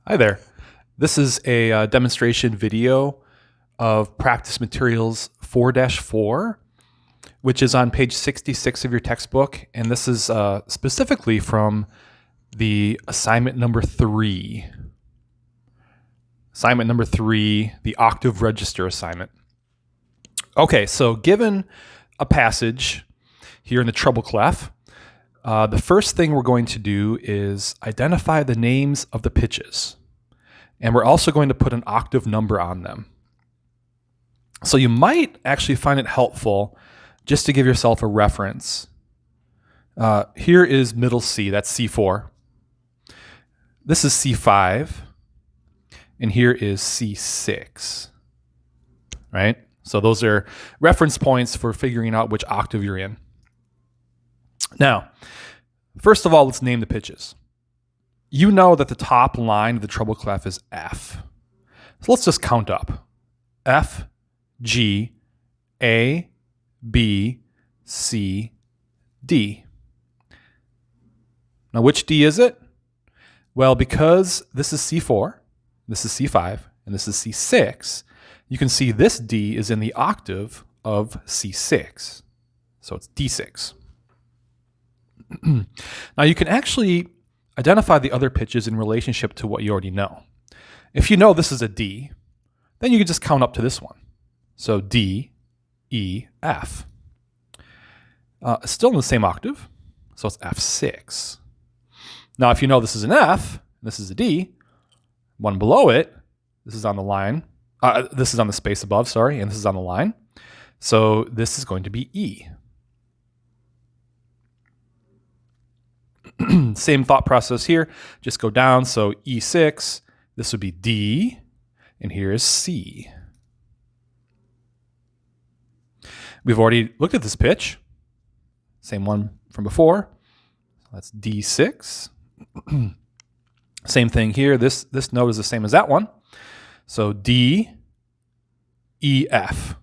Hi there. This is a demonstration video of practice materials 4-4, which is on page 66 of your textbook. And this is specifically from the assignment number 3. Assignment number 3, the octave register assignment. Okay, so given a passage here in the treble clef, the first thing we're going to do is identify the names of the pitches. And we're also going to put an octave number on them. So you might actually find it helpful just to give yourself a reference. Here is middle C, that's C4. This is C5. And here is C6, right? So those are reference points for figuring out which octave you're in. Now, first of all, let's name the pitches. You know that the top line of the treble clef is F. So let's just count up. F, G, A, B, C, D. Now which D is it? Well, because this is C4, this is C5, and this is C6, you can see this D is in the octave of C6. So it's D6. Now you can actually identify the other pitches in relationship to what you already know. If you know this is a D, then you can just count up to this one. So D, E, F. Still in the same octave, so it's F6. Now if you know this is an F, this is a D, one below it, this is on the line, this is on the space above, sorry, and this is on the line. So this is going to be E. Same thought process here. Just go down. So E6, this would be D, and here is C. We've already looked at this pitch. Same one from before. So that's D6. Same thing here. This note is the same as that one. So D, E, F.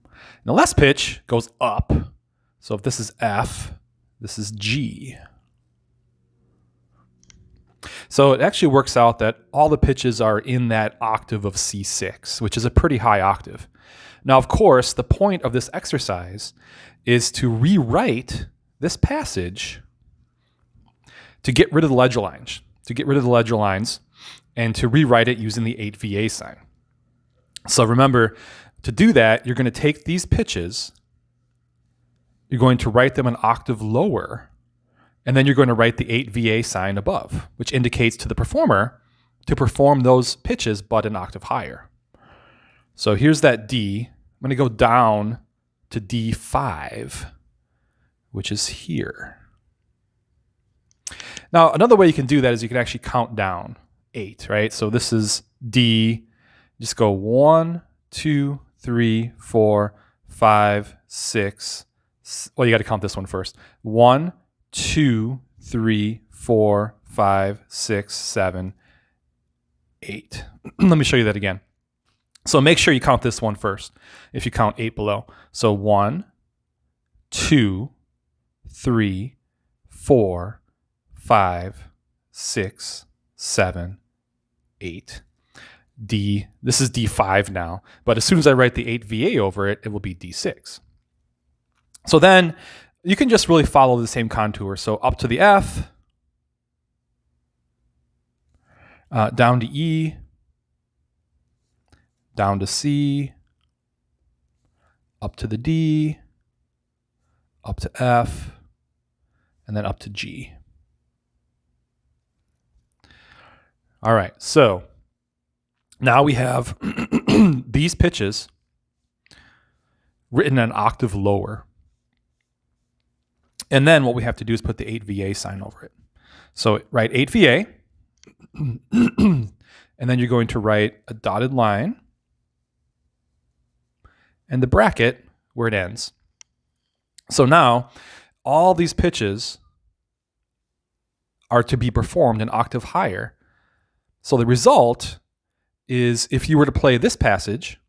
And the last pitch goes up. So if this is F, this is G. So it actually works out that all the pitches are in that octave of C6, which is a pretty high octave. Now, of course, the point of this exercise is to rewrite this passage to get rid of the ledger lines, and to rewrite it using the 8VA sign. So remember, to do that, you're going to take these pitches, you're going to write them an octave lower, and then you're going to write the 8VA sign above, which indicates to the performer to perform those pitches but an octave higher. So here's that D. I'm going to go down to D5, which is here. Now, another way you can do that is you can actually count down 8, right? So this is D. Just go 1, 2, 3, 4, 5, 6. Well, you got to count this one first. 1, 2, 3, 4, 5, 6, 7, 8. Let me show you that again. So make sure you count this one first if you count 8 below. So 1, 2, 3, 4, 5, 6, 7, 8. D, this is D5 now, but as soon as I write the 8VA over it, it will be D6. So then you can just really follow the same contour. So up to the F, down to E, down to C, up to the D, up to F, and then up to G. All right, so now we have these pitches written an octave lower. And then what we have to do is put the 8VA sign over it. So write 8VA, and then you're going to write a dotted line and the bracket where it ends. So now all these pitches are to be performed an octave higher. So the result is if you were to play this passage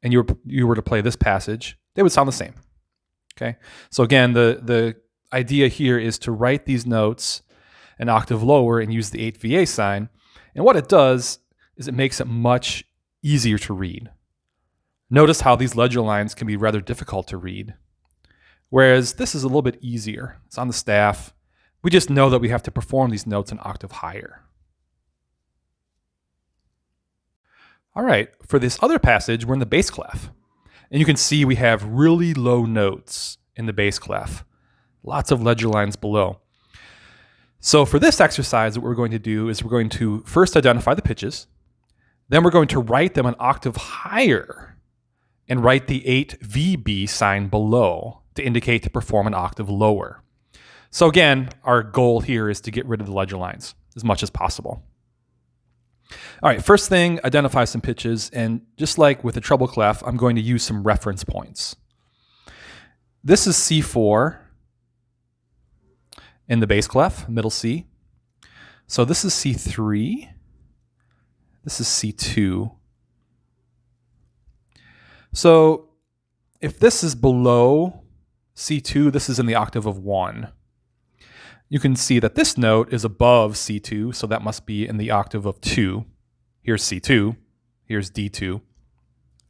and you were to play this passage, they would sound the same. Okay. So again, the idea here is to write these notes an octave lower and use the 8VA sign. And what it does is it makes it much easier to read. Notice how these ledger lines can be rather difficult to read, whereas this is a little bit easier. It's on the staff. We just know that we have to perform these notes an octave higher. All right, for this other passage, we're in the bass clef. And you can see we have really low notes in the bass clef. Lots of ledger lines below. So for this exercise, what we're going to do is we're going to first identify the pitches. Then we're going to write them an octave higher and write the 8VB sign below to indicate to perform an octave lower. So again, our goal here is to get rid of the ledger lines as much as possible. All right, first thing, identify some pitches. And just like with the treble clef, I'm going to use some reference points. This is C4 in the bass clef, middle C. So this is C3. This is C2. So if this is below C2, this is in the octave of 1. You can see that this note is above C2, so that must be in the octave of 2. Here's C2, here's D2,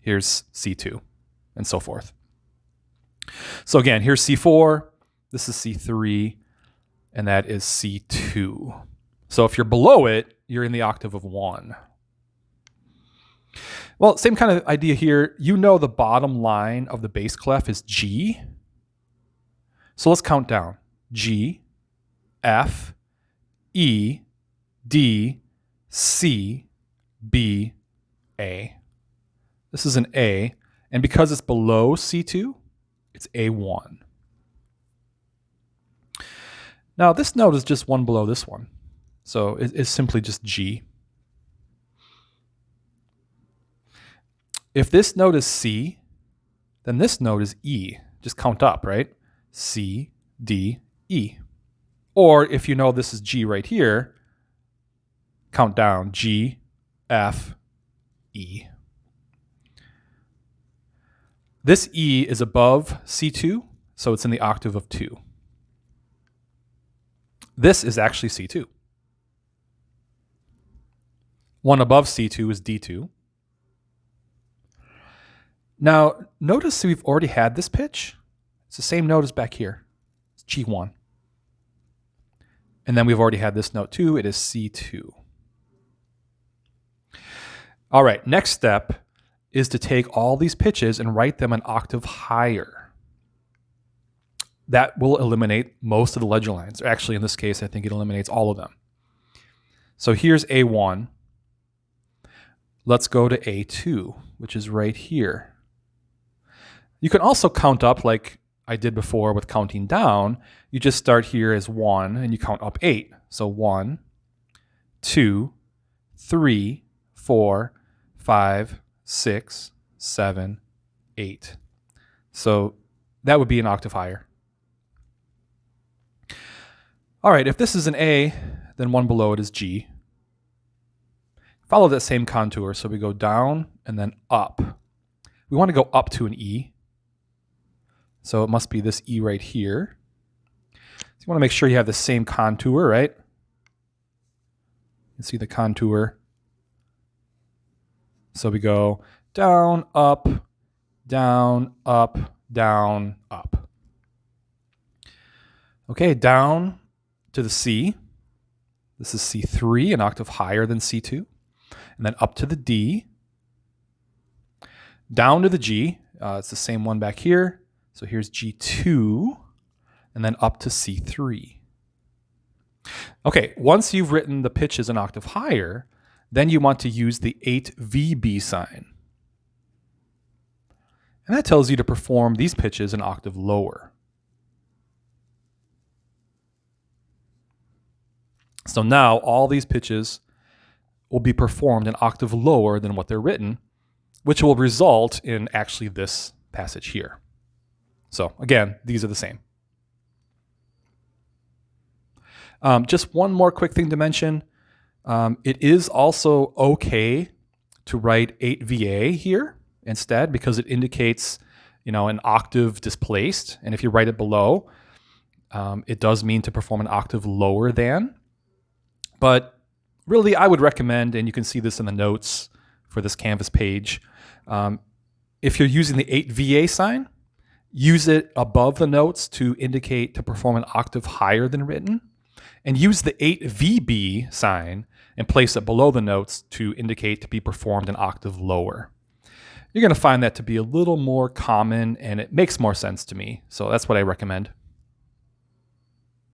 here's C2, and so forth. So again, here's C4, this is C3, and that is C2. So if you're below it, you're in the octave of 1. Well, same kind of idea here. You know the bottom line of the bass clef is G. So let's count down. G, F, E, D, C, B, A. This is an A, and because it's below C2, it's A1. Now this note is just one below this one, so it's simply just G. If this note is C, then this note is E. Just count up, right? C, D, E. Or if you know this is G right here, count down G, F, E. This E is above C2, so it's in the octave of 2. This is actually C2. One above C2 is D2. Now, notice we've already had this pitch. It's the same note as back here. It's G1. And then we've already had this note too. It is C2. All right, next step is to take all these pitches and write them an octave higher. That will eliminate most of the ledger lines. Actually, in this case, I think it eliminates all of them. So here's A1. Let's go to A2, which is right here. You can also count up like I did before with counting down. You just start here as 1 and you count up 8. So 1, 2, 3, 4, 5, 6, 7, 8. So that would be an octave higher. All right, if this is an A, then one below it is G. Follow that same contour. So we go down and then up. We want to go up to an E. So it must be this E right here. So you want to make sure you have the same contour, right? You can see the contour. So we go down, up, down, up, down, up. Okay, down to the C. This is C3, an octave higher than C2. And then up to the D. Down to the G. It's the same one back here. So here's G2, and then up to C3. Okay, once you've written the pitches an octave higher, then you want to use the 8VB sign. And that tells you to perform these pitches an octave lower. So now all these pitches will be performed an octave lower than what they're written, which will result in actually this passage here. So again, these are the same. Just one more quick thing to mention. It is also okay to write 8VA here instead because it indicates, an octave displaced. And if you write it below, it does mean to perform an octave lower than. But really, I would recommend, and you can see this in the notes for this Canvas page, if you're using the 8VA sign, use it above the notes to indicate to perform an octave higher than written, and use the 8VB sign and place it below the notes to indicate to be performed an octave lower. You're going to find that to be a little more common, and it makes more sense to me. So that's what I recommend.